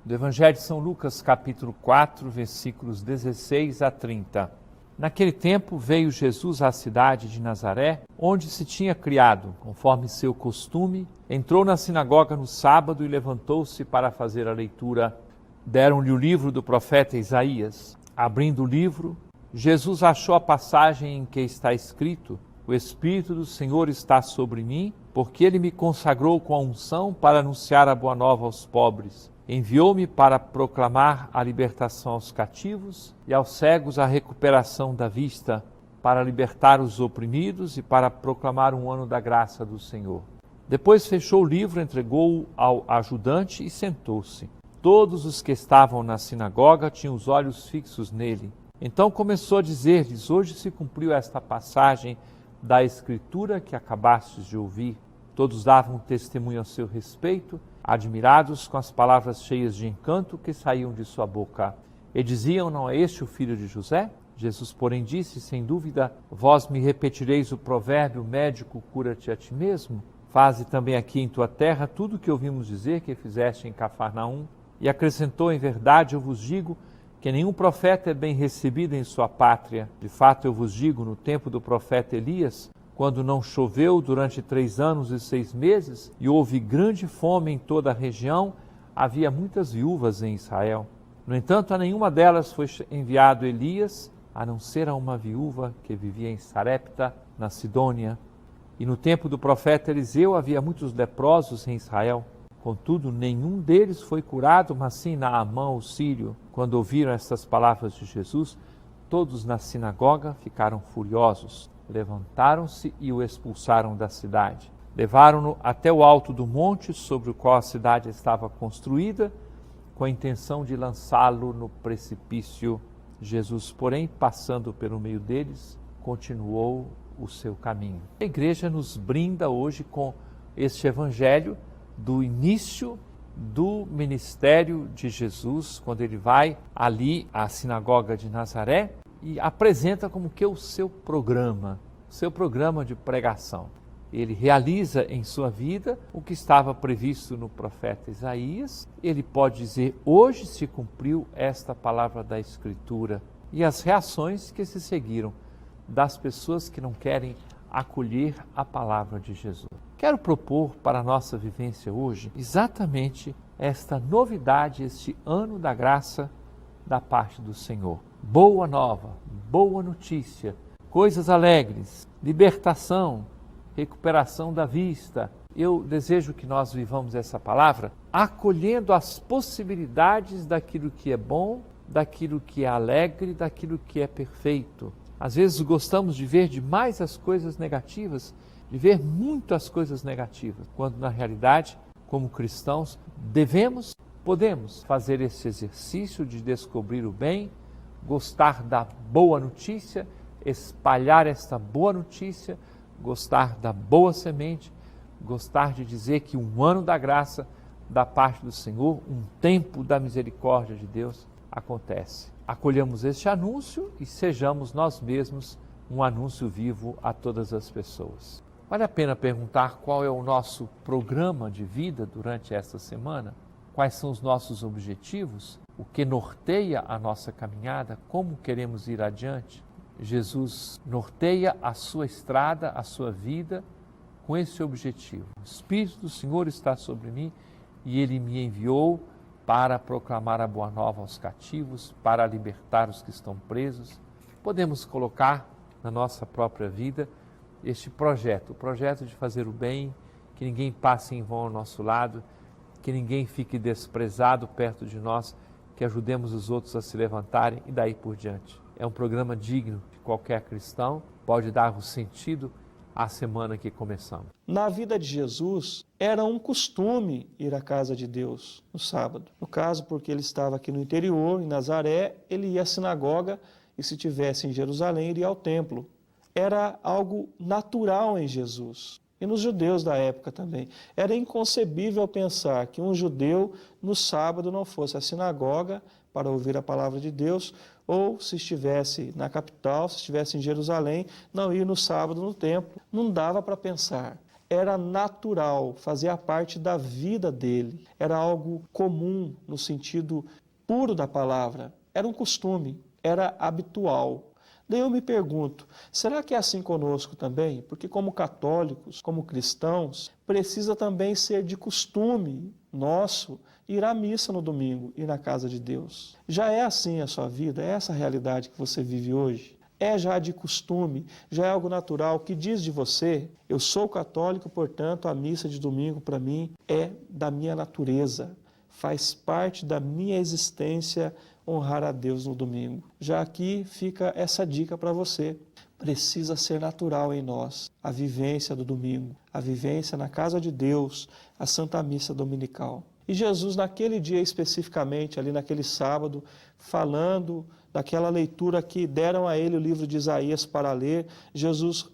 do Evangelho de São Lucas, capítulo 4, versículos 16 a 30. Naquele tempo veio Jesus à cidade de Nazaré, onde se tinha criado, conforme seu costume, entrou na sinagoga no sábado e levantou-se para fazer a leitura. Deram-lhe o livro do profeta Isaías. Abrindo o livro, Jesus achou a passagem em que está escrito: O Espírito do Senhor está sobre mim, porque Ele me consagrou com a unção para anunciar a boa nova aos pobres. Enviou-me para proclamar a libertação aos cativos e aos cegos a recuperação da vista, para libertar os oprimidos e para proclamar um ano da graça do Senhor. Depois fechou o livro, entregou-o ao ajudante e sentou-se. Todos os que estavam na sinagoga tinham os olhos fixos nele. Então começou a dizer-lhes: Hoje se cumpriu esta passagem da Escritura que acabastes de ouvir. Todos davam testemunho a seu respeito, admirados com as palavras cheias de encanto que saíam de sua boca. E diziam: Não é este o filho de José? Jesus, porém, disse: Sem dúvida, vós me repetireis o provérbio: médico, cura-te a ti mesmo. Faze também aqui em tua terra tudo o que ouvimos dizer que fizeste em Cafarnaum. E acrescentou: Em verdade eu vos digo que nenhum profeta é bem recebido em sua pátria. De fato eu vos digo, no tempo do profeta Elias, quando não choveu durante 3 anos e 6 meses, e houve grande fome em toda a região, havia muitas viúvas em Israel. No entanto, a nenhuma delas foi enviado Elias, a não ser a uma viúva que vivia em Sarepta, na Sidônia. E no tempo do profeta Eliseu havia muitos leprosos em Israel. Contudo, nenhum deles foi curado, mas sim Naamã, o sírio. Quando ouviram estas palavras de Jesus, todos na sinagoga ficaram furiosos. Levantaram-se e o expulsaram da cidade. Levaram-no até o alto do monte sobre o qual a cidade estava construída, com a intenção de lançá-lo no precipício. Jesus, porém, passando pelo meio deles, continuou o seu caminho. A igreja nos brinda hoje com este evangelho do início do ministério de Jesus, quando ele vai ali à sinagoga de Nazaré e apresenta como que o seu programa de pregação. Ele realiza em sua vida o que estava previsto no profeta Isaías. Ele pode dizer: hoje se cumpriu esta palavra da Escritura. E as reações que se seguiram das pessoas que não querem acolher a palavra de Jesus. Quero propor para a nossa vivência hoje exatamente esta novidade, este ano da graça da parte do Senhor. Boa nova, boa notícia, coisas alegres, libertação, recuperação da vista. Eu desejo que nós vivamos essa palavra acolhendo as possibilidades daquilo que é bom, daquilo que é alegre, daquilo que é perfeito. Às vezes gostamos de ver demais as coisas negativas, de ver muitas coisas negativas, quando na realidade, como cristãos, podemos fazer esse exercício de descobrir o bem, gostar da boa notícia, espalhar esta boa notícia, gostar da boa semente, gostar de dizer que um ano da graça da parte do Senhor, um tempo da misericórdia de Deus acontece. Acolhamos este anúncio e sejamos nós mesmos um anúncio vivo a todas as pessoas. Vale a pena perguntar qual é o nosso programa de vida durante esta semana? Quais são os nossos objetivos? O que norteia a nossa caminhada? Como queremos ir adiante? Jesus norteia a sua estrada, a sua vida, com esse objetivo. O Espírito do Senhor está sobre mim e Ele me enviou para proclamar a boa nova aos cativos, para libertar os que estão presos. Podemos colocar na nossa própria vida este projeto, o projeto de fazer o bem, que ninguém passe em vão ao nosso lado, que ninguém fique desprezado perto de nós, que ajudemos os outros a se levantarem e daí por diante. É um programa digno de qualquer cristão, pode dar o sentido à semana que começamos. Na vida de Jesus, era um costume ir à casa de Deus no sábado. No caso, porque ele estava aqui no interior, em Nazaré, ele ia à sinagoga e, se estivesse em Jerusalém, ele ia ao templo. Era algo natural em Jesus. E nos judeus da época também. Era inconcebível pensar que um judeu no sábado não fosse à sinagoga para ouvir a palavra de Deus, ou se estivesse na capital, se estivesse em Jerusalém, não ir no sábado no templo. Não dava para pensar. era natural, fazia parte da vida dele, era algo comum no sentido puro da palavra, era um costume, era habitual. Daí eu me pergunto, será que é assim conosco também? Porque como católicos, como cristãos, precisa também ser de costume nosso ir à missa no domingo, ir na casa de Deus. Já é assim a sua vida? É essa a realidade que você vive hoje? É já de costume, já é algo natural, que diz de você, eu sou católico, portanto a missa de domingo para mim é da minha natureza, faz parte da minha existência honrar a Deus no domingo. Já aqui fica essa dica para você, precisa ser natural em nós a vivência do domingo, a vivência na casa de Deus, a Santa Missa Dominical. E Jesus, naquele dia especificamente, ali naquele sábado, falando daquela leitura que deram a ele o livro de Isaías para ler, Jesus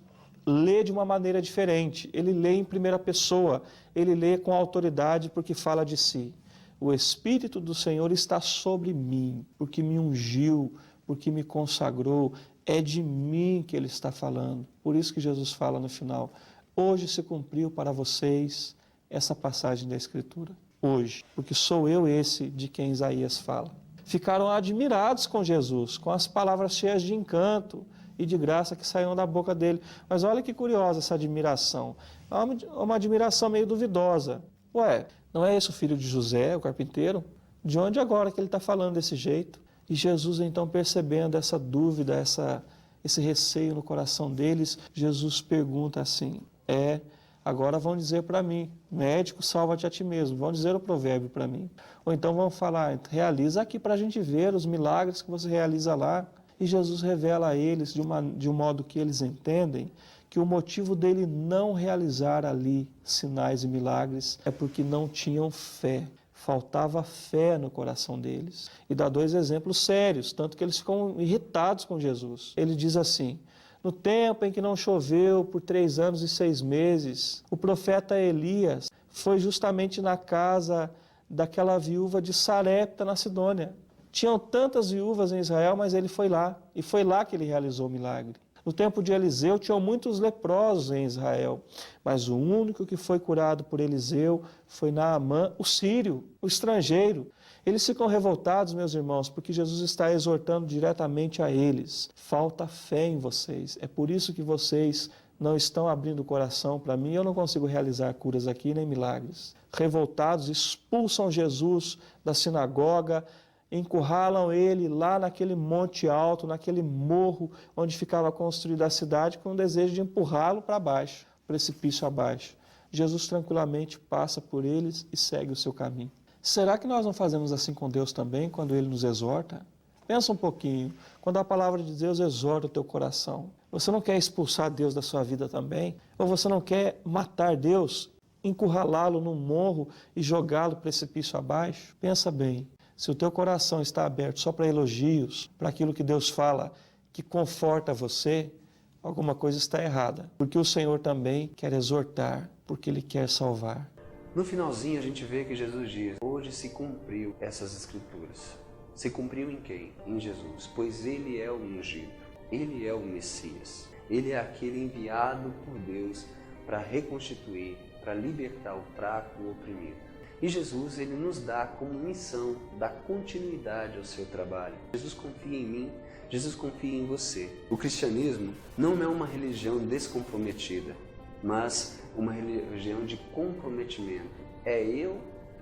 lê de uma maneira diferente. Ele lê em primeira pessoa, ele lê com autoridade porque fala de si. O Espírito do Senhor está sobre mim, porque me ungiu, porque me consagrou. É de mim que ele está falando. Por isso que Jesus fala no final, hoje se cumpriu para vocês essa passagem da Escritura. Hoje, porque sou eu esse de quem Isaías fala. Ficaram admirados com Jesus, com as palavras cheias de encanto e de graça que saíam da boca dele. Mas olha que curiosa essa admiração. É uma admiração meio duvidosa. Ué, não é esse o filho de José, o carpinteiro? De onde agora que ele está falando desse jeito? E Jesus, então, percebendo essa dúvida, esse receio no coração deles, Jesus pergunta assim, agora vão dizer para mim, médico, salva-te a ti mesmo. Vão dizer o provérbio para mim. Ou então vão falar, realiza aqui para a gente ver os milagres que você realiza lá. E Jesus revela a eles, de um modo que eles entendem, que o motivo dele não realizar ali sinais e milagres é porque não tinham fé. Faltava fé no coração deles. E dá 2 exemplos sérios, tanto que eles ficam irritados com Jesus. Ele diz assim, no tempo em que não choveu por 3 anos e 6 meses, o profeta Elias foi justamente na casa daquela viúva de Sarepta, na Sidônia. Tinham tantas viúvas em Israel, mas ele foi lá, e foi lá que ele realizou o milagre. No tempo de Eliseu, tinham muitos leprosos em Israel, mas o único que foi curado por Eliseu foi Naamã, o sírio, o estrangeiro. Eles ficam revoltados, meus irmãos, porque Jesus está exortando diretamente a eles. Falta fé em vocês. É por isso que vocês não estão abrindo o coração para mim. Eu não consigo realizar curas aqui, nem milagres. Revoltados, expulsam Jesus da sinagoga, encurralam ele lá naquele monte alto, naquele morro onde ficava construída a cidade, com o desejo de empurrá-lo para baixo, precipício abaixo. Jesus tranquilamente passa por eles e segue o seu caminho. Será que nós não fazemos assim com Deus também, quando Ele nos exorta? Pensa um pouquinho, quando a palavra de Deus exorta o teu coração, você não quer expulsar Deus da sua vida também? Ou você não quer matar Deus, encurralá-lo num morro e jogá-lo precipício abaixo? Pensa bem. Se o teu coração está aberto só para elogios, para aquilo que Deus fala, que conforta você, alguma coisa está errada. Porque o Senhor também quer exortar, porque Ele quer salvar. No finalzinho a gente vê que Jesus diz, hoje se cumpriu essas escrituras. Se cumpriu em quem? Em Jesus, pois Ele é o ungido, Ele é o Messias. Ele é aquele enviado por Deus para reconstituir, para libertar o fraco, o oprimido. E Jesus, ele nos dá como missão, dá continuidade ao seu trabalho. Jesus confia em mim, Jesus confia em você. O cristianismo não é uma religião descomprometida, mas uma religião de comprometimento. É eu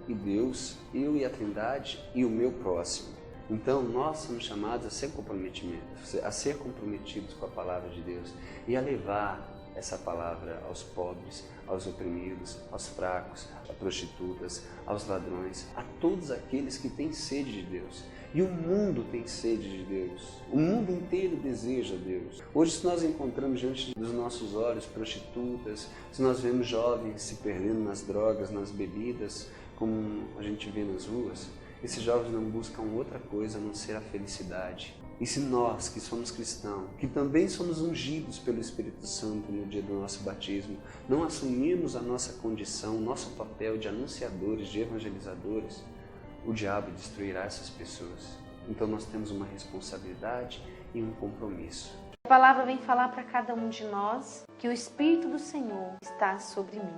e Deus, eu e a Trindade e o meu próximo. Então nós somos chamados a ser comprometidos com a palavra de Deus e a levar essa palavra aos pobres, aos oprimidos, aos fracos, a prostitutas, aos ladrões, a todos aqueles que têm sede de Deus. E o mundo tem sede de Deus. O mundo inteiro deseja Deus. Hoje, se nós encontramos diante dos nossos olhos prostitutas, se nós vemos jovens se perdendo nas drogas, nas bebidas, como a gente vê nas ruas, esses jovens não buscam outra coisa a não ser a felicidade. E se nós, que somos cristãos, que também somos ungidos pelo Espírito Santo no dia do nosso batismo, não assumirmos a nossa condição, nosso papel de anunciadores, de evangelizadores, o diabo destruirá essas pessoas. Então nós temos uma responsabilidade e um compromisso. palavra vem falar para cada um de nós que o Espírito do Senhor está sobre mim.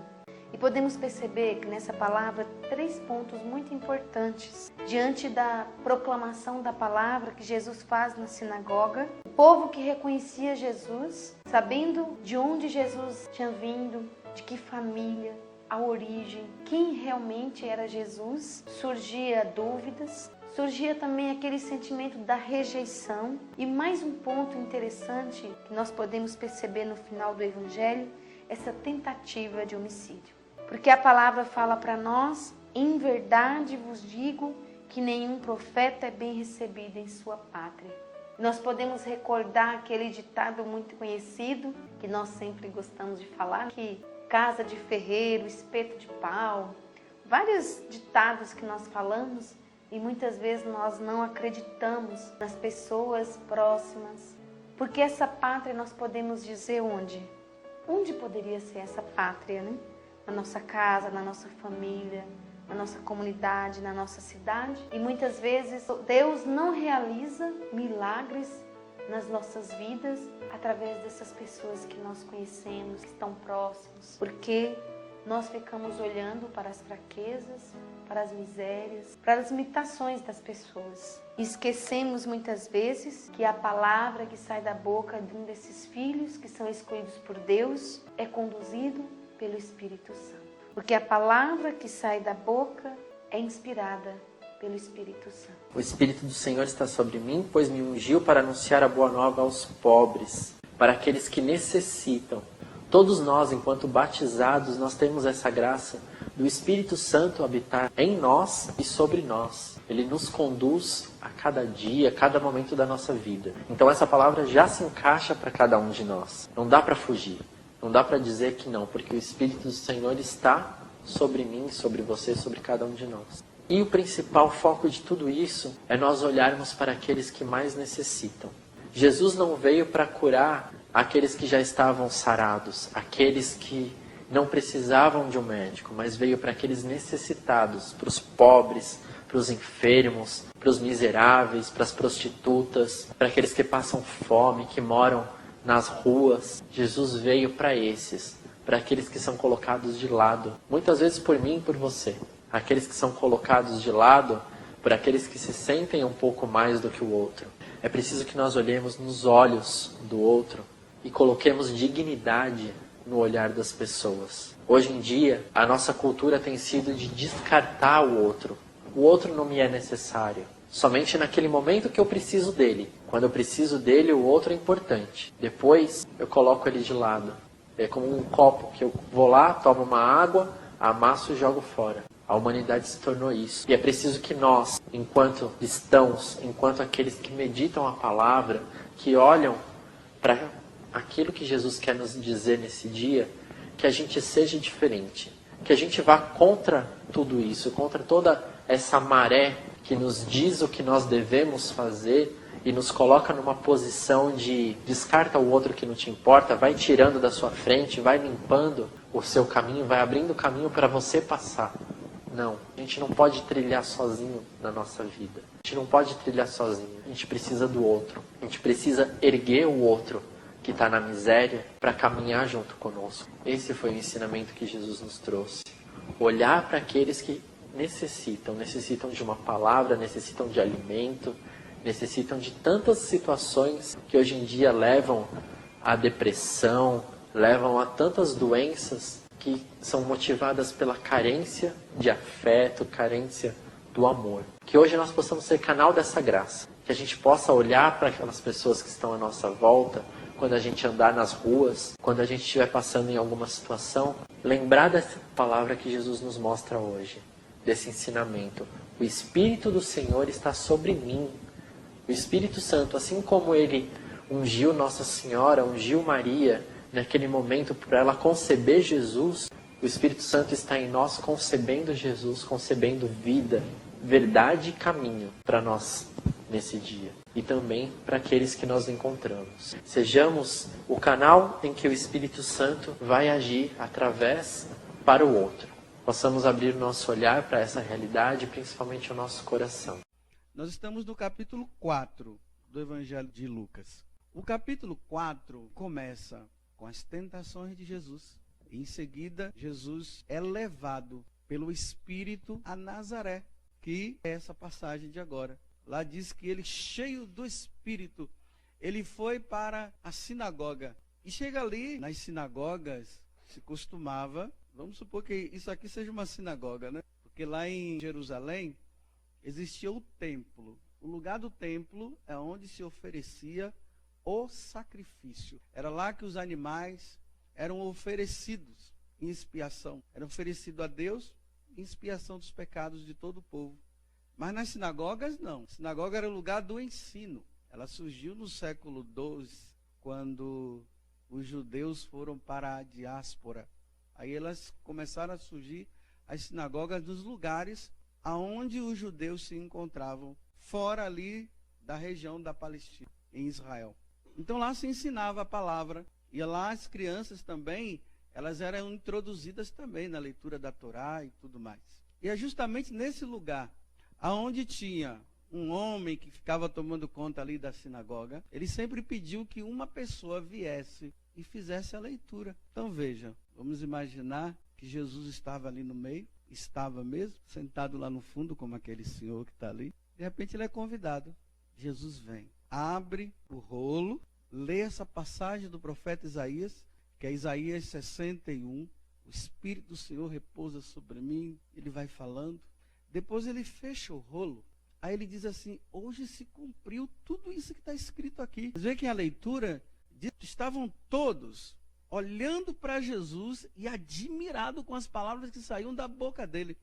E podemos perceber que nessa palavra 3 pontos muito importantes. Diante da proclamação da palavra que Jesus faz na sinagoga, o povo que reconhecia Jesus, sabendo de onde Jesus tinha vindo, de que família, a origem, quem realmente era Jesus, surgia dúvidas, surgia também aquele sentimento da rejeição. E mais um ponto interessante que nós podemos perceber no final do Evangelho, essa tentativa de homicídio. Porque a palavra fala para nós, em verdade vos digo que nenhum profeta é bem recebido em sua pátria. Nós podemos recordar aquele ditado muito conhecido, que nós sempre gostamos de falar, que casa de ferreiro, espeto de pau, vários ditados que nós falamos e muitas vezes nós não acreditamos nas pessoas próximas. Porque essa pátria nós podemos dizer onde? Onde poderia ser essa pátria, né? Na nossa casa, na nossa família, na nossa comunidade, na nossa cidade. E muitas vezes Deus não realiza milagres nas nossas vidas através dessas pessoas que nós conhecemos, que estão próximos. Porque nós ficamos olhando para as fraquezas, para as misérias, para as limitações das pessoas. E esquecemos muitas vezes que a palavra que sai da boca de um desses filhos que são escolhidos por Deus é conduzido pelo Espírito Santo. Porque a palavra que sai da boca é inspirada pelo Espírito Santo. O Espírito do Senhor está sobre mim, pois me ungiu para anunciar a boa nova aos pobres, para aqueles que necessitam. Todos nós, enquanto batizados, nós temos essa graça do Espírito Santo habitar em nós e sobre nós. Ele nos conduz a cada dia, a cada momento da nossa vida. Então essa palavra já se encaixa para cada um de nós. Não dá para fugir. Não dá para dizer que não, porque o Espírito do Senhor está sobre mim, sobre você, sobre cada um de nós. E o principal foco de tudo isso é nós olharmos para aqueles que mais necessitam. Jesus não veio para curar aqueles que já estavam sarados, aqueles que não precisavam de um médico, mas veio para aqueles necessitados, para os pobres, para os enfermos, para os miseráveis, para as prostitutas, para aqueles que passam fome, que moram nas ruas. Jesus veio para esses, para aqueles que são colocados de lado, muitas vezes por mim e por você. Aqueles que são colocados de lado, por aqueles que se sentem um pouco mais do que o outro. É preciso que nós olhemos nos olhos do outro e coloquemos dignidade no olhar das pessoas. Hoje em dia, a nossa cultura tem sido de descartar o outro. O outro não me é necessário. Somente naquele momento que eu preciso dele. Quando eu preciso dele, o outro é importante. Depois, eu coloco ele de lado. É como um copo que eu vou lá, tomo uma água, amasso e jogo fora. A humanidade se tornou isso. E é preciso que nós, enquanto cristãos, enquanto aqueles que meditam a palavra, que olham para aquilo que Jesus quer nos dizer nesse dia, que a gente seja diferente. Que a gente vá contra tudo isso, contra toda essa maré que nos diz o que nós devemos fazer e nos coloca numa posição de descarta o outro que não te importa, vai tirando da sua frente, vai limpando o seu caminho, vai abrindo o caminho para você passar. Não, a gente não pode trilhar sozinho na nossa vida. A gente não pode trilhar sozinho. A gente precisa do outro. A gente precisa erguer o outro que está na miséria para caminhar junto conosco. Esse foi o ensinamento que Jesus nos trouxe. Olhar para aqueles que necessitam de uma palavra, necessitam de alimento, necessitam de tantas situações que hoje em dia levam à depressão, levam a tantas doenças que são motivadas pela carência de afeto, carência do amor. Que hoje nós possamos ser canal dessa graça, que a gente possa olhar para aquelas pessoas que estão à nossa volta, quando a gente andar nas ruas, quando a gente estiver passando em alguma situação, lembrar dessa palavra que Jesus nos mostra hoje, desse ensinamento. O Espírito do Senhor está sobre mim. O Espírito Santo, assim como ele ungiu Nossa Senhora, ungiu Maria, naquele momento para ela conceber Jesus, o Espírito Santo está em nós concebendo Jesus, concebendo vida, verdade e caminho para nós nesse dia. E também para aqueles que nós encontramos. Sejamos o canal em que o Espírito Santo vai agir através para o outro. Possamos abrir o nosso olhar para essa realidade, principalmente o nosso coração. Nós estamos no capítulo 4 do Evangelho de Lucas. O capítulo 4 começa com as tentações de Jesus. Em seguida, Jesus é levado pelo Espírito a Nazaré, que é essa passagem de agora. Lá diz que ele, cheio do Espírito, ele foi para a sinagoga. E chega ali, nas sinagogas, se costumava, vamos supor que isso aqui seja uma sinagoga, né? Porque lá em Jerusalém existia o templo. O lugar do templo é onde se oferecia o sacrifício. Era lá que os animais eram oferecidos em expiação. Era oferecido a Deus em expiação dos pecados de todo o povo. Mas nas sinagogas, não. A sinagoga era o lugar do ensino. Ela surgiu no século II, quando os judeus foram para a diáspora. Aí elas começaram a surgir, as sinagogas, nos lugares aonde os judeus se encontravam, fora ali da região da Palestina, em Israel. Então lá se ensinava a palavra, e lá as crianças também, elas eram introduzidas também na leitura da Torá e tudo mais. E é justamente nesse lugar, aonde tinha um homem que ficava tomando conta ali da sinagoga, ele sempre pediu que uma pessoa viesse e fizesse a leitura. Então veja, vamos imaginar que Jesus estava ali no meio, estava mesmo, sentado lá no fundo, como aquele senhor que está ali. De repente ele é convidado. Jesus vem, abre o rolo, lê essa passagem do profeta Isaías, que é Isaías 61. O Espírito do Senhor repousa sobre mim. Ele vai falando. Depois ele fecha o rolo. Aí ele diz assim: hoje se cumpriu tudo isso que está escrito aqui. Vocês veem que a leitura estavam todos olhando para Jesus e admirados com as palavras que saíam da boca dele.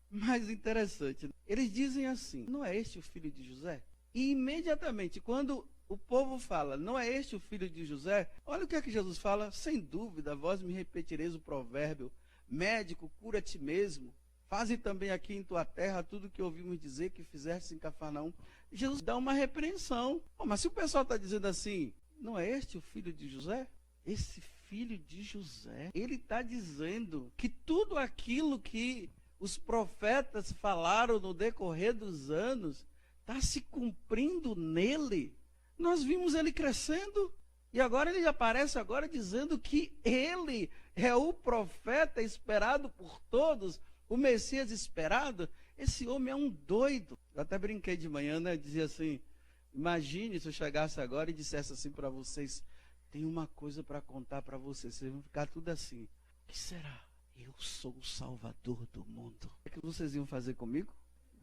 Mas interessante, eles dizem assim: não é este o filho de José? E imediatamente, quando o povo fala, não é este o filho de José? Olha o que é que Jesus fala: sem dúvida, vós me repetireis o provérbio, médico, cura a ti mesmo. Faze também aqui em tua terra tudo o que ouvimos dizer que fizeste em Cafarnaum. Jesus dá uma repreensão. Mas se o pessoal está dizendo assim, não é este o filho de José? Esse filho de José, ele está dizendo que tudo aquilo que os profetas falaram no decorrer dos anos está se cumprindo nele. Nós vimos ele crescendo e agora ele aparece agora dizendo que ele é o profeta esperado por todos, o Messias esperado. Esse homem é um doido. Eu até brinquei de manhã, né? Dizia assim: imagine se eu chegasse agora e dissesse assim para vocês: tem uma coisa para contar para vocês. Vocês vão ficar tudo assim: o que será? Eu sou o Salvador do mundo. O que vocês iam fazer comigo?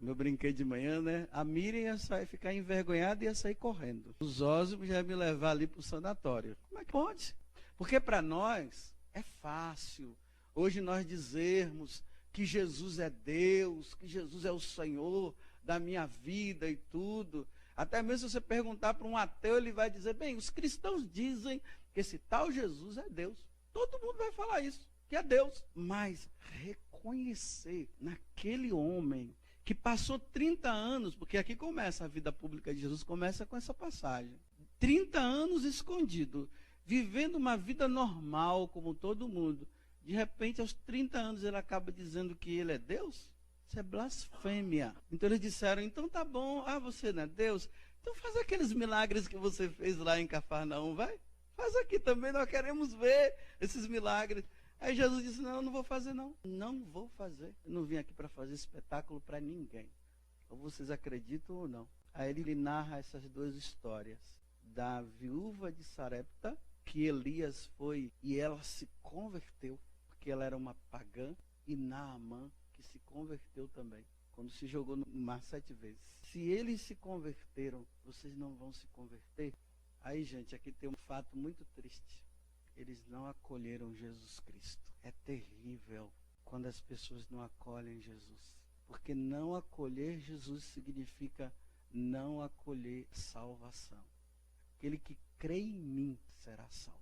Eu brinquei de manhã, né? A Miriam ia sair, ficar envergonhada e ia sair correndo. Os Ósmos já iam me levar ali para o sanatório. Como é que pode? Porque para nós é fácil hoje nós dizermos que Jesus é Deus, que Jesus é o Senhor da minha vida e tudo. Até mesmo se você perguntar para um ateu, ele vai dizer: bem, os cristãos dizem que esse tal Jesus é Deus. Todo mundo vai falar isso, que é Deus. Mas reconhecer naquele homem que passou 30 anos, porque aqui começa a vida pública de Jesus, começa com essa passagem. 30 anos escondido, vivendo uma vida normal, como todo mundo. De repente, aos 30 anos, ele acaba dizendo que ele é Deus? Isso é blasfêmia. Então eles disseram: então tá bom, você não é Deus? Então faz aqueles milagres que você fez lá em Cafarnaum, vai? Faz aqui também, nós queremos ver esses milagres. Aí Jesus disse: não, eu não vou fazer não. Não vou fazer. Eu não vim aqui para fazer espetáculo para ninguém. Ou vocês acreditam ou não. Aí ele narra essas duas histórias. Da viúva de Sarepta, que Elias foi e ela se converteu, porque ela era uma pagã, e Naamã, que se converteu também, quando se jogou no mar 7 vezes. Se eles se converteram, vocês não vão se converter? Aí, gente, aqui tem um fato muito triste. Eles não acolheram Jesus Cristo. É terrível quando as pessoas não acolhem Jesus. Porque não acolher Jesus significa não acolher salvação. Aquele que crê em mim será salvo.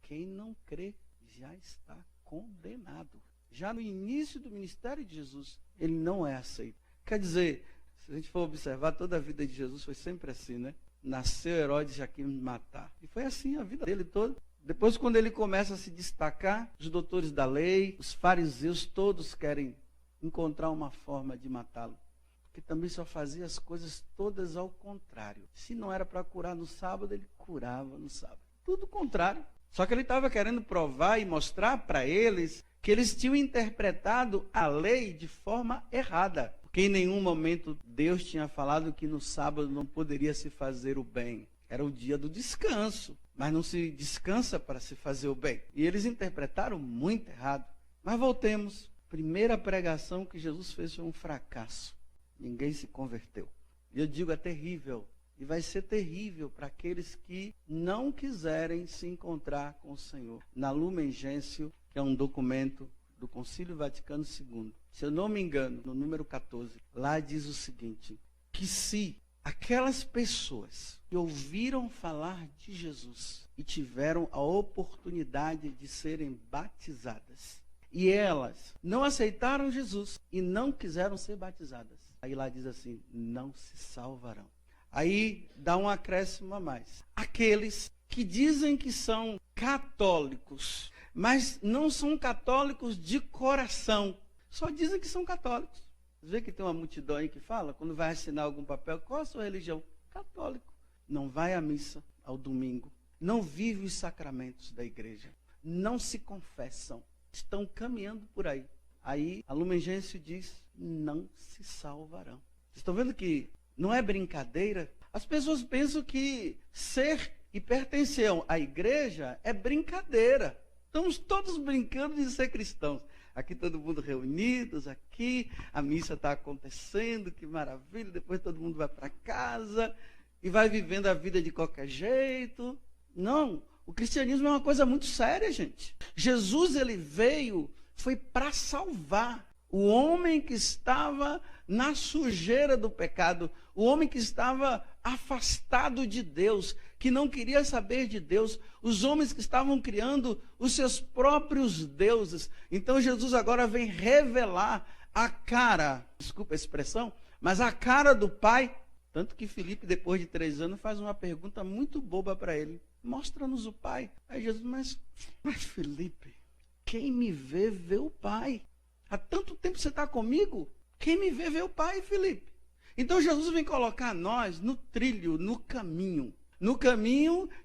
Quem não crê já está condenado. Já no início do ministério de Jesus, ele não é aceito. Quer dizer, se a gente for observar, toda a vida de Jesus foi sempre assim, né? Nasceu Herodes, já quis me matar. E foi assim a vida dele toda. Depois, quando ele começa a se destacar, os doutores da lei, os fariseus, todos querem encontrar uma forma de matá-lo. que também só fazia as coisas todas ao contrário. Se não era para curar no sábado, ele curava no sábado. Tudo contrário. Só que ele estava querendo provar e mostrar para eles que eles tinham interpretado a lei de forma errada. Porque em nenhum momento Deus tinha falado que no sábado não poderia se fazer o bem. Era o dia do descanso, mas não se descansa para se fazer o bem. E eles interpretaram muito errado. Mas voltemos. Primeira pregação que Jesus fez foi um fracasso. Ninguém se converteu. E eu digo, é terrível. E vai ser terrível para aqueles que não quiserem se encontrar com o Senhor. Na Lumen Gentium, que é um documento do Concílio Vaticano II, se eu não me engano, no número 14, lá diz o seguinte, que se aquelas pessoas que ouviram falar de Jesus e tiveram a oportunidade de serem batizadas, e elas não aceitaram Jesus e não quiseram ser batizadas, aí lá diz assim, não se salvarão. Aí dá um acréscimo a mais. Aqueles que dizem que são católicos, mas não são católicos de coração, só dizem que são católicos. Você vê que tem uma multidão aí que fala, quando vai assinar algum papel, qual a sua religião? Católico. Não vai à missa ao domingo, não vive os sacramentos da igreja, não se confessam, estão caminhando por aí. Aí a Lumen Gentium diz, não se salvarão. Vocês estão vendo que não é brincadeira? As pessoas pensam que ser e pertencer à igreja é brincadeira. Estamos todos brincando de ser cristãos. Aqui todo mundo reunidos, aqui a missa está acontecendo, que maravilha. Depois todo mundo vai para casa e vai vivendo a vida de qualquer jeito. Não, o cristianismo é uma coisa muito séria, gente. Jesus, ele veio, foi para salvar o homem que estava na sujeira do pecado, o homem que estava afastado de Deus, que não queria saber de Deus, os homens que estavam criando os seus próprios deuses. Então Jesus agora vem revelar a cara, desculpa a expressão, mas a cara do Pai. Tanto que Filipe, depois de 3 anos, faz uma pergunta muito boba para ele. Mostra-nos o Pai. Aí Jesus, mas Filipe, quem me vê, vê o Pai. Há tanto tempo você está comigo, quem me vê, vê o Pai, Filipe. Então Jesus vem colocar nós no trilho, no caminho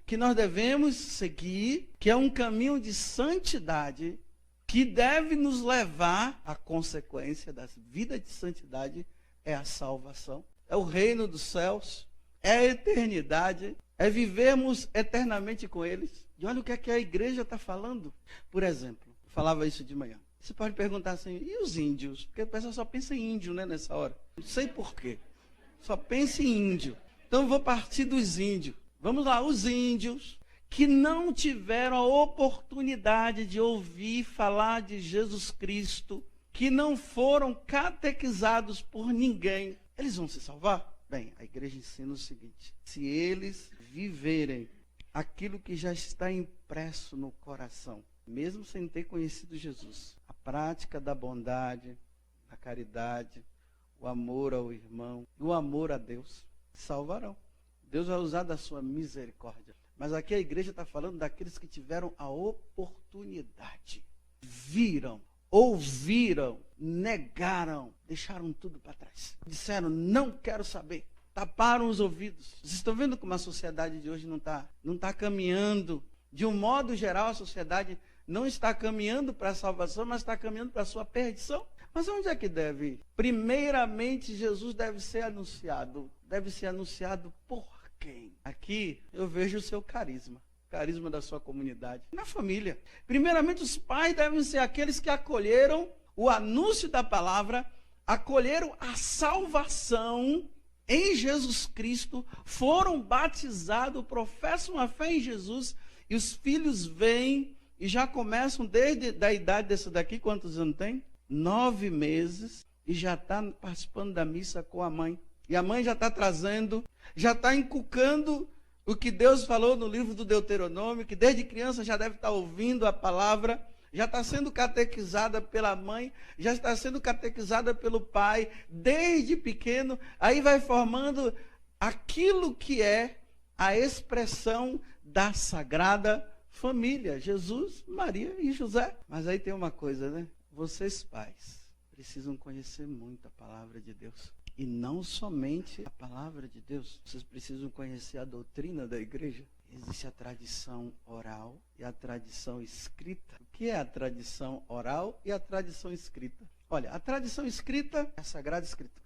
que nós devemos seguir, que é um caminho de santidade, que deve nos levar à consequência da vida de santidade, é a salvação, é o reino dos céus, é a eternidade, é vivermos eternamente com eles. E olha o que é que a igreja está falando. Por exemplo, eu falava isso de manhã. Você pode perguntar assim, e os índios? Porque o pessoal só pensa em índio, né, nessa hora. Não sei por quê. Só pensa em índio. Então eu vou partir dos índios. Vamos lá, os índios que não tiveram a oportunidade de ouvir falar de Jesus Cristo, que não foram catequizados por ninguém, eles vão se salvar? Bem, a igreja ensina o seguinte, se eles viverem aquilo que já está impresso no coração, mesmo sem ter conhecido Jesus, a prática da bondade, da caridade, o amor ao irmão, o amor a Deus, salvarão. Deus vai usar da sua misericórdia. Mas aqui a igreja está falando daqueles que tiveram a oportunidade, viram, ouviram, negaram, deixaram tudo para trás. Disseram, não quero saber. Taparam os ouvidos. Vocês estão vendo como a sociedade de hoje não está caminhando. De um modo geral, a sociedade não está caminhando para a salvação, mas está caminhando para a sua perdição. Mas onde é que deve ir? Primeiramente, Jesus deve ser anunciado. Deve ser anunciado por quem? Aqui eu vejo o seu carisma da sua comunidade, na família. Primeiramente, os pais devem ser aqueles que acolheram o anúncio da palavra, acolheram a salvação em Jesus Cristo, foram batizados, professam a fé em Jesus, e os filhos vêm e já começam desde a idade dessa daqui, quantos anos tem? 9 meses, e já está participando da missa com a mãe. E a mãe já está trazendo, já está inculcando o que Deus falou no livro do Deuteronômio, que desde criança já deve estar ouvindo a palavra, já está sendo catequizada pela mãe, já está sendo catequizada pelo pai, desde pequeno, aí vai formando aquilo que é a expressão da Sagrada Família, Jesus, Maria e José. Mas aí tem uma coisa, né? Vocês pais precisam conhecer muito a palavra de Deus. E não somente a palavra de Deus. Vocês precisam conhecer a doutrina da igreja. Existe a tradição oral e a tradição escrita. O que é a tradição oral e a tradição escrita? Olha, a tradição escrita é a Sagrada Escritura.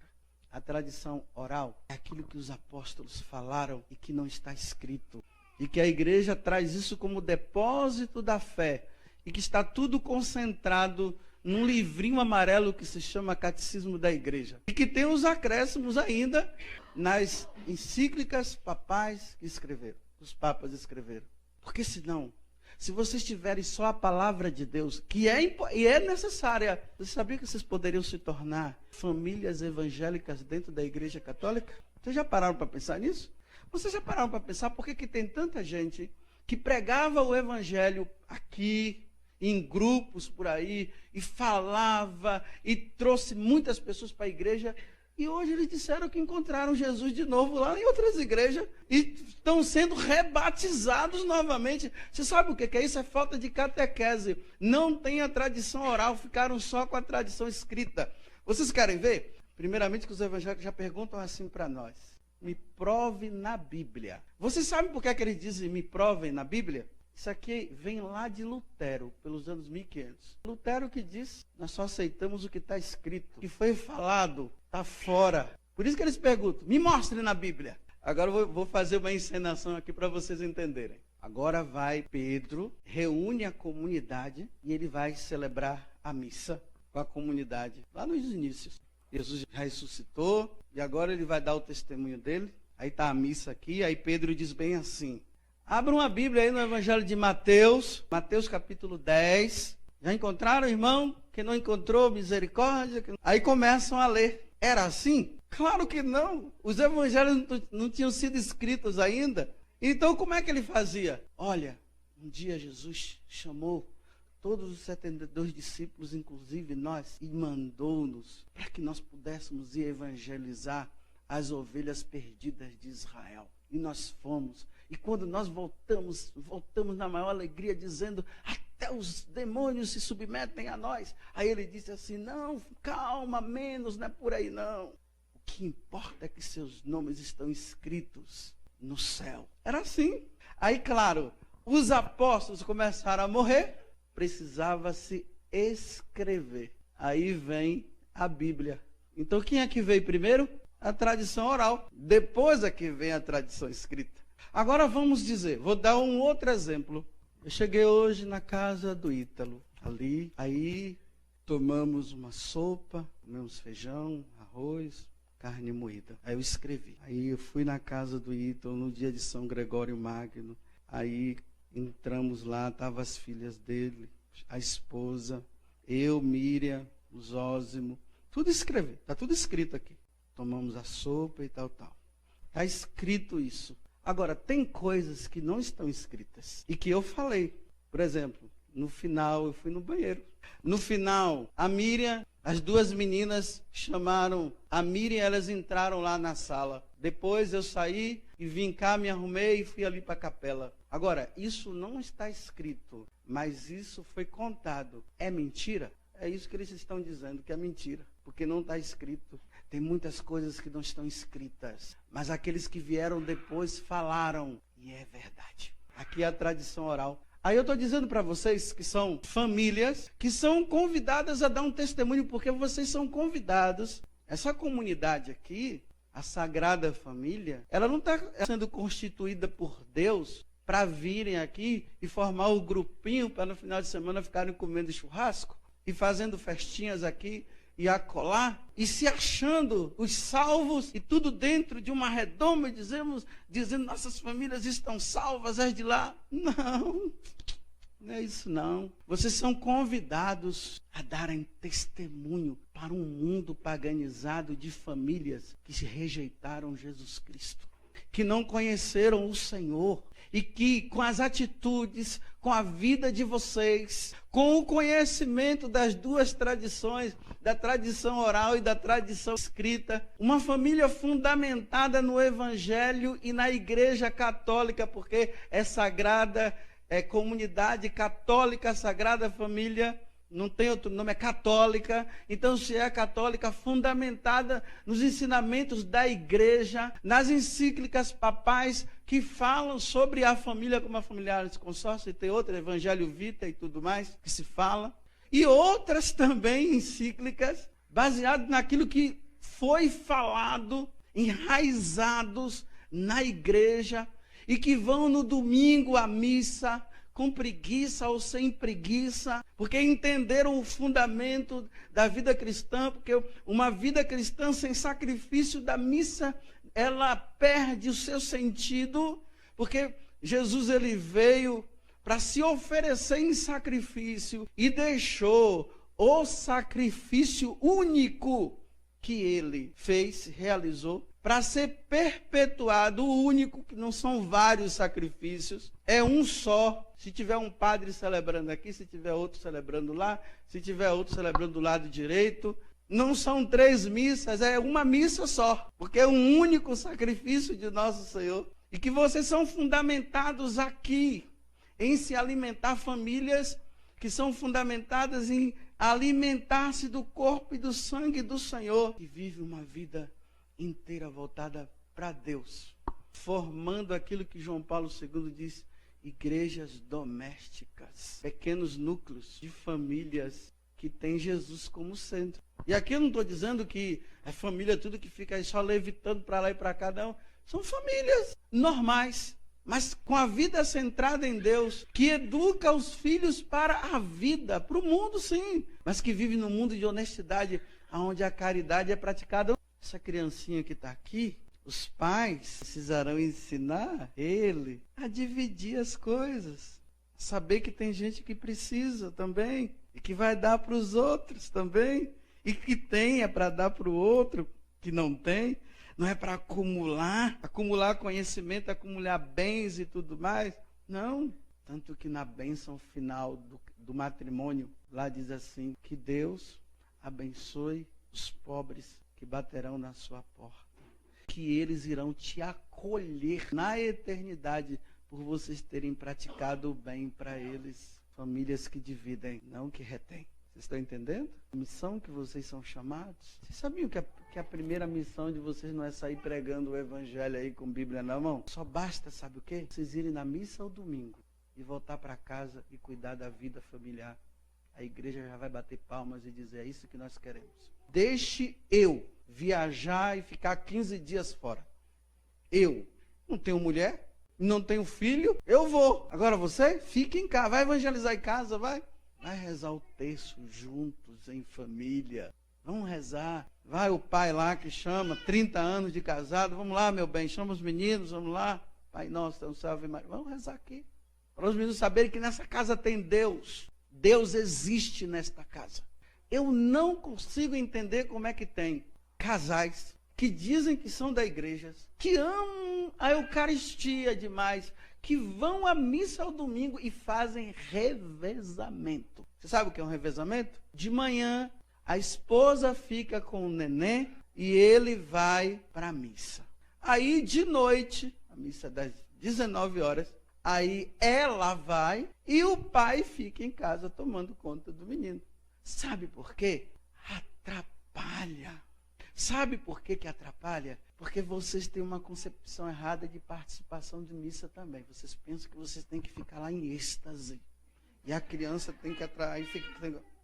A tradição oral é aquilo que os apóstolos falaram e que não está escrito. E que a igreja traz isso como depósito da fé. E que está tudo concentrado num livrinho amarelo que se chama Catecismo da Igreja. E que tem os acréscimos ainda nas encíclicas papais que escreveram. Os papas escreveram. Porque senão, se vocês tiverem só a palavra de Deus, que é necessária, você sabia que vocês poderiam se tornar famílias evangélicas dentro da Igreja Católica? Vocês já pararam para pensar nisso? Vocês já pararam para pensar por que tem tanta gente que pregava o evangelho aqui, em grupos por aí, e falava, e trouxe muitas pessoas para a igreja, e hoje eles disseram que encontraram Jesus de novo lá em outras igrejas, e estão sendo rebatizados novamente. Você sabe o que é isso? É falta de catequese. Não tem a tradição oral, ficaram só com a tradição escrita. Vocês querem ver? Primeiramente que os evangélicos já perguntam assim para nós: me prove na Bíblia. Vocês sabem por que eles dizem me provem na Bíblia? Isso aqui vem lá de Lutero, pelos anos 1500. Lutero que diz, nós só aceitamos o que está escrito. O que foi falado está fora. Por isso que eles perguntam, me mostre na Bíblia. Agora eu vou fazer uma encenação aqui para vocês entenderem. Agora vai Pedro, reúne a comunidade e ele vai celebrar a missa com a comunidade, lá nos inícios. Jesus já ressuscitou e agora ele vai dar o testemunho dele. Aí está a missa aqui, aí Pedro diz bem assim: abram a Bíblia aí no Evangelho de Mateus, Mateus capítulo 10. Já encontraram, irmão? Quem não encontrou, misericórdia. Aí começam a ler. Era assim? Claro que não. Os evangelhos não tinham sido escritos ainda. Então como é que ele fazia? Olha, um dia Jesus chamou todos os 72 discípulos, inclusive nós, e mandou-nos para que nós pudéssemos ir evangelizar as ovelhas perdidas de Israel. E nós fomos. E quando nós voltamos na maior alegria, dizendo, até os demônios se submetem a nós. Aí ele disse assim, não, calma, menos, não é por aí não. O que importa é que seus nomes estão escritos no céu. Era assim. Aí, claro, os apóstolos começaram a morrer, precisava-se escrever. Aí vem a Bíblia. Então, quem é que veio primeiro? A tradição oral. Depois é que vem a tradição escrita. Agora vamos dizer, vou dar um outro exemplo. Eu cheguei hoje na casa do Ítalo, ali, aí tomamos uma sopa, comemos feijão, arroz, carne moída. Aí eu escrevi. Aí eu fui na casa do Ítalo no dia de São Gregório Magno. Aí entramos lá, estavam as filhas dele, a esposa, eu, Miriam, o Zósimo, tudo escrevi, está tudo escrito aqui. Tomamos a sopa e tal. Está escrito isso. Agora, tem coisas que não estão escritas e que eu falei. Por exemplo, no final, eu fui no banheiro. No final, a Miriam, as duas meninas chamaram a Miriam, elas entraram lá na sala. Depois eu saí e vim cá, me arrumei e fui ali para a capela. Agora, isso não está escrito, mas isso foi contado. É mentira? É isso que eles estão dizendo, que é mentira, porque não está escrito. Tem muitas coisas que não estão escritas, mas aqueles que vieram depois falaram, e é verdade. Aqui é a tradição oral. Aí eu estou dizendo para vocês que são famílias que são convidadas a dar um testemunho, porque vocês são convidados. Essa comunidade aqui, a Sagrada Família, ela não está sendo constituída por Deus para virem aqui e formar o grupinho para no final de semana ficarem comendo churrasco e fazendo festinhas aqui e acolá, e se achando os salvos, e tudo dentro de uma redoma, dizendo nossas famílias estão salvas, as de lá. Não é isso não. Vocês são convidados a darem testemunho para um mundo paganizado de famílias que se rejeitaram Jesus Cristo, que não conheceram o Senhor, e que com as atitudes, com a vida de vocês, com o conhecimento das duas tradições, da tradição oral e da tradição escrita, uma família fundamentada no Evangelho e na Igreja Católica, porque é sagrada, é comunidade católica, Sagrada Família, não tem outro nome, é católica. Então, se é católica, fundamentada nos ensinamentos da igreja, nas encíclicas papais que falam sobre a família como a Familiaris Consortio, e tem outra, Evangelho Vitae e tudo mais, que se fala. E outras também encíclicas, baseadas naquilo que foi falado, enraizados na igreja, e que vão no domingo à missa, com preguiça ou sem preguiça, porque entenderam o fundamento da vida cristã, porque uma vida cristã sem sacrifício da missa, ela perde o seu sentido, porque Jesus ele veio para se oferecer em sacrifício e deixou o sacrifício único que ele fez, realizou, para ser perpetuado, o único, que não são vários sacrifícios, é um só. Se tiver um padre celebrando aqui, se tiver outro celebrando lá, se tiver outro celebrando do lado direito, não são 3 missas, é uma missa só, porque é um único sacrifício de nosso Senhor. E que vocês são fundamentados aqui, em se alimentar, famílias que são fundamentadas em alimentar-se do corpo e do sangue do Senhor, que vive uma vida inteira voltada para Deus, formando aquilo que João Paulo II diz, igrejas domésticas, pequenos núcleos de famílias que têm Jesus como centro. E aqui eu não estou dizendo que é família tudo que fica aí só levitando para lá e para cá, não. São famílias normais, mas com a vida centrada em Deus, que educa os filhos para a vida, para o mundo sim, mas que vive num mundo de honestidade, onde a caridade é praticada. Essa criancinha que está aqui, os pais precisarão ensinar ele a dividir as coisas, saber que tem gente que precisa também, e que vai dar para os outros também, e que tem é para dar para o outro que não tem. Não é para acumular conhecimento, acumular bens e tudo mais. Não. Tanto que na bênção final do matrimônio, lá diz assim, que Deus abençoe os pobres que baterão na sua porta. Que eles irão te acolher na eternidade por vocês terem praticado o bem para eles. Famílias que dividem, não que retêm. Vocês estão entendendo? A missão que vocês são chamados. Vocês sabiam que a primeira missão de vocês não é sair pregando o evangelho aí com Bíblia na mão? Só basta, sabe o quê? Vocês irem na missa ao domingo e voltar para casa e cuidar da vida familiar. A igreja já vai bater palmas e dizer, é isso que nós queremos. Deixe eu viajar e ficar 15 dias fora. Eu não tenho mulher, não tenho filho, eu vou. Agora você, fique em casa, vai evangelizar em casa, vai. Vai rezar o terço juntos, em família. Vamos rezar. Vai o pai lá que chama, 30 anos de casado. Vamos lá, meu bem, chama os meninos, vamos lá. Pai nosso, um salve Maria. Vamos rezar aqui. Para os meninos saberem que nessa casa tem Deus. Deus existe nesta casa. Eu não consigo entender como é que tem casais que dizem que são da igreja, que amam a Eucaristia demais, que vão à missa ao domingo e fazem revezamento. Você sabe o que é um revezamento? De manhã, a esposa fica com o neném e ele vai para a missa. Aí, de noite, a missa é das 19 horas, aí ela vai e o pai fica em casa tomando conta do menino. Sabe por quê? Atrapalha. Sabe por que atrapalha? Porque vocês têm uma concepção errada de participação de missa também. Vocês pensam que vocês têm que ficar lá em êxtase. E a criança tem que atrair.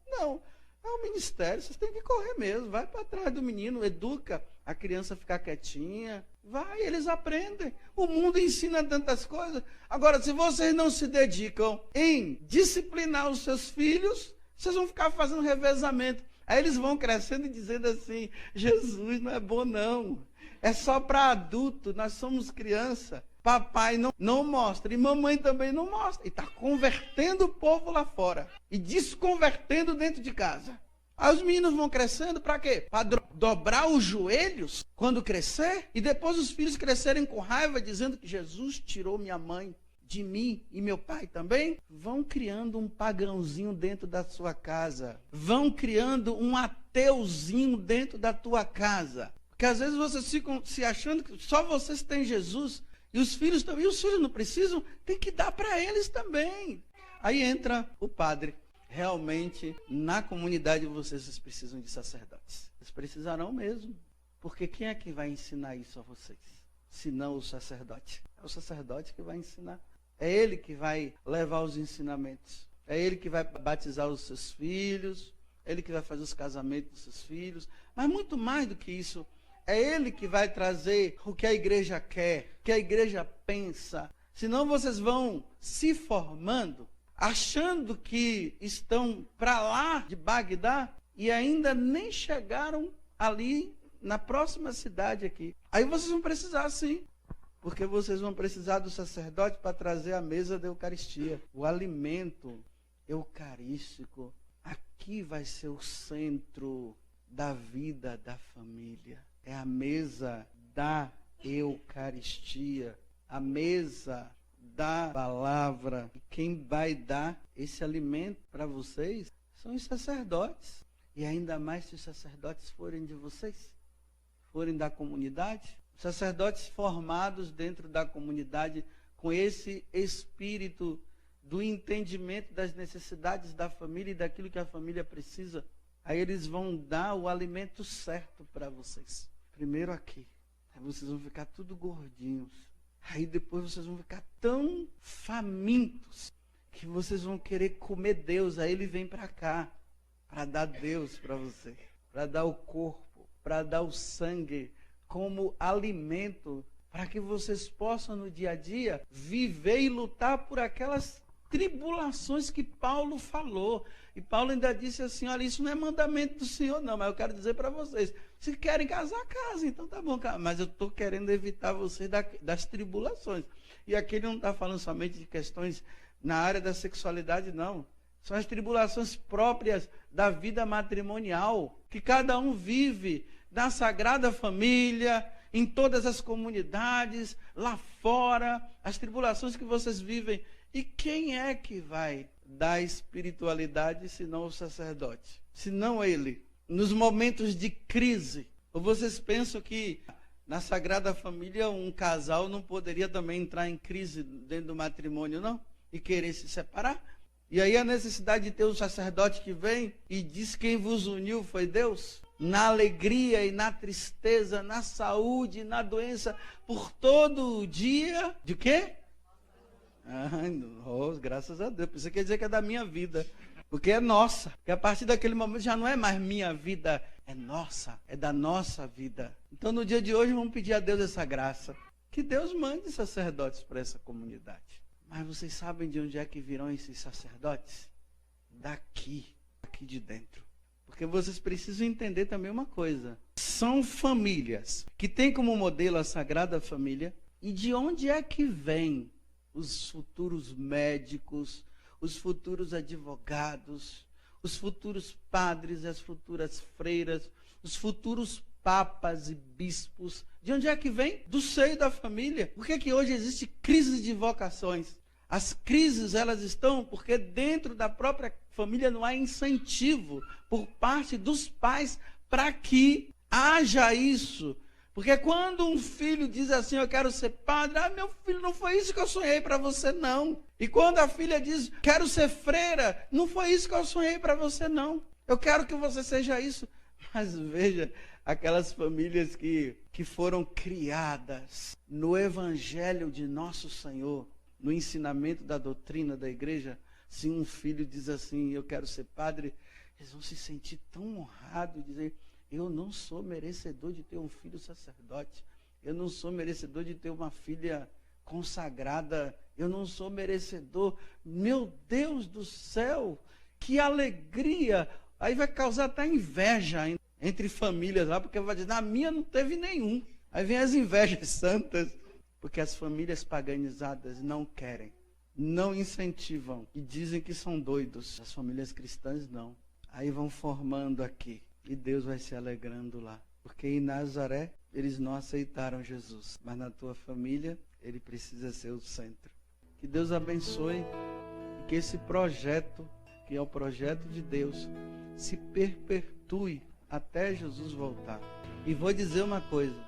Não, é um ministério, vocês têm que correr mesmo. Vai para trás do menino, educa a criança a ficar quietinha. Vai, eles aprendem. O mundo ensina tantas coisas. Agora, se vocês não se dedicam em disciplinar os seus filhos, vocês vão ficar fazendo revezamento. Aí eles vão crescendo e dizendo assim, Jesus não é bom não. É só para adulto, nós somos criança. Papai não mostra e mamãe também não mostra. E está convertendo o povo lá fora. E desconvertendo dentro de casa. Aí os meninos vão crescendo para quê? Para dobrar os joelhos quando crescer. E depois os filhos crescerem com raiva dizendo que Jesus tirou minha mãe de mim e meu pai também. Vão criando um pagãozinho dentro da sua casa. Vão criando um ateuzinho dentro da tua casa. Porque às vezes vocês ficam se achando que só vocês têm Jesus. E os filhos também. E os filhos não precisam, tem que dar para eles também. Aí entra o padre. realmente na comunidade de vocês precisam de sacerdotes. Vocês precisarão mesmo. Porque quem é que vai ensinar isso a vocês? Se não o sacerdote. É o sacerdote que vai ensinar. É ele que vai levar os ensinamentos. É ele que vai batizar os seus filhos. É ele que vai fazer os casamentos dos seus filhos. Mas muito mais do que isso, é ele que vai trazer o que a igreja quer, o que a igreja pensa. Senão vocês vão se formando, achando que estão para lá de Bagdá e ainda nem chegaram ali na próxima cidade aqui. Aí vocês vão precisar sim, porque vocês vão precisar do sacerdote para trazer a mesa da Eucaristia, o alimento eucarístico. Aqui vai ser o centro da vida da família. É a mesa da Eucaristia, a mesa da palavra. E quem vai dar esse alimento para vocês são os sacerdotes. E ainda mais se os sacerdotes forem de vocês, forem da comunidade. Sacerdotes formados dentro da comunidade com esse espírito do entendimento das necessidades da família e daquilo que a família precisa. Aí eles vão dar o alimento certo para vocês. Primeiro aqui. Aí vocês vão ficar tudo gordinhos. Aí depois vocês vão ficar tão famintos que vocês vão querer comer Deus. Aí ele vem para cá para dar Deus para você. Para dar o corpo, para dar o sangue como alimento. Para que vocês possam no dia a dia viver e lutar por aquelas tribulações que Paulo falou. E Paulo ainda disse assim, olha, isso não é mandamento do Senhor não, mas eu quero dizer para vocês, se querem casar, casem, então tá bom, mas eu estou querendo evitar vocês das tribulações. E aqui ele não está falando somente de questões na área da sexualidade, não. São as tribulações próprias da vida matrimonial, que cada um vive na Sagrada Família, em todas as comunidades, lá fora, as tribulações que vocês vivem. E quem é que vai dar espiritualidade se não o sacerdote? Se não ele? Nos momentos de crise. Ou vocês pensam que na Sagrada Família um casal não poderia também entrar em crise dentro do matrimônio, não? E querer se separar? E aí a necessidade de ter um sacerdote que vem e diz quem vos uniu foi Deus? Na alegria e na tristeza, na saúde e na doença, por todo o dia, de quê? Graças a Deus. Isso quer dizer que é da minha vida. Porque é nossa. Porque a partir daquele momento já não é mais minha vida. É nossa. É da nossa vida. Então no dia de hoje vamos pedir a Deus essa graça. Que Deus mande sacerdotes para essa comunidade. Mas vocês sabem de onde é que virão esses sacerdotes? Daqui de dentro. Porque vocês precisam entender também uma coisa. São famílias que têm como modelo a Sagrada Família. E de onde é que vem os futuros médicos, os futuros advogados, os futuros padres, as futuras freiras, os futuros papas e bispos? De onde é que vem? Do seio da família. Por que que hoje existe crise de vocações? As crises, elas estão porque dentro da própria família não há incentivo por parte dos pais para que haja isso. Porque quando um filho diz assim, eu quero ser padre, meu filho, não foi isso que eu sonhei para você, não. E quando a filha diz, quero ser freira, não foi isso que eu sonhei para você, não. Eu quero que você seja isso. Mas veja, aquelas famílias que foram criadas no Evangelho de Nosso Senhor, no ensinamento da doutrina da igreja, se um filho diz assim, eu quero ser padre, eles vão se sentir tão honrados, dizer, eu não sou merecedor de ter um filho sacerdote. Eu não sou merecedor de ter uma filha consagrada. Eu não sou merecedor. Meu Deus do céu, que alegria. Aí vai causar até inveja entre famílias lá, porque vai dizer, na minha não teve nenhum. Aí vem as invejas santas, porque as famílias paganizadas não querem, não incentivam e dizem que são doidos. As famílias cristãs não. Aí vão formando aqui. E Deus vai se alegrando lá. Porque em Nazaré, eles não aceitaram Jesus. Mas na tua família, ele precisa ser o centro. Que Deus abençoe. E que esse projeto, que é o projeto de Deus, se perpetue até Jesus voltar. E vou dizer uma coisa.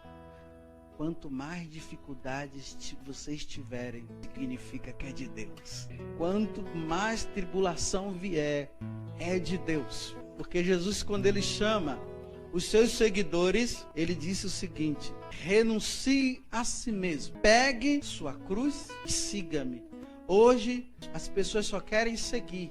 quanto mais dificuldades vocês tiverem, significa que é de Deus. Quanto mais tribulação vier, é de Deus. Porque Jesus, quando ele chama os seus seguidores, ele disse o seguinte: renuncie a si mesmo, pegue sua cruz e siga-me. Hoje as pessoas só querem seguir,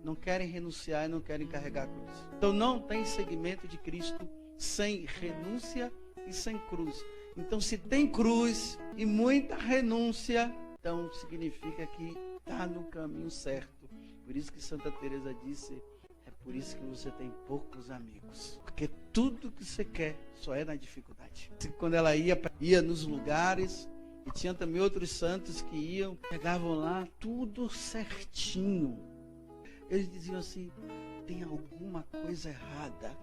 não querem renunciar e não querem carregar a cruz. Então não tem seguimento de Cristo sem renúncia e sem cruz. Então se tem cruz e muita renúncia, então significa que está no caminho certo. Por isso que Santa Teresa disse: é por isso que você tem poucos amigos, porque tudo que você quer só é na dificuldade. Quando ela ia nos lugares, e tinha também outros santos que iam, pegavam lá tudo certinho. Eles diziam assim: tem alguma coisa errada,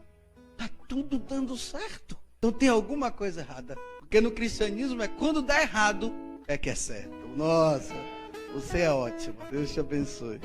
está tudo dando certo, então tem alguma coisa errada. Porque no cristianismo é quando dá errado é que é certo. Nossa, você é ótimo, Deus te abençoe.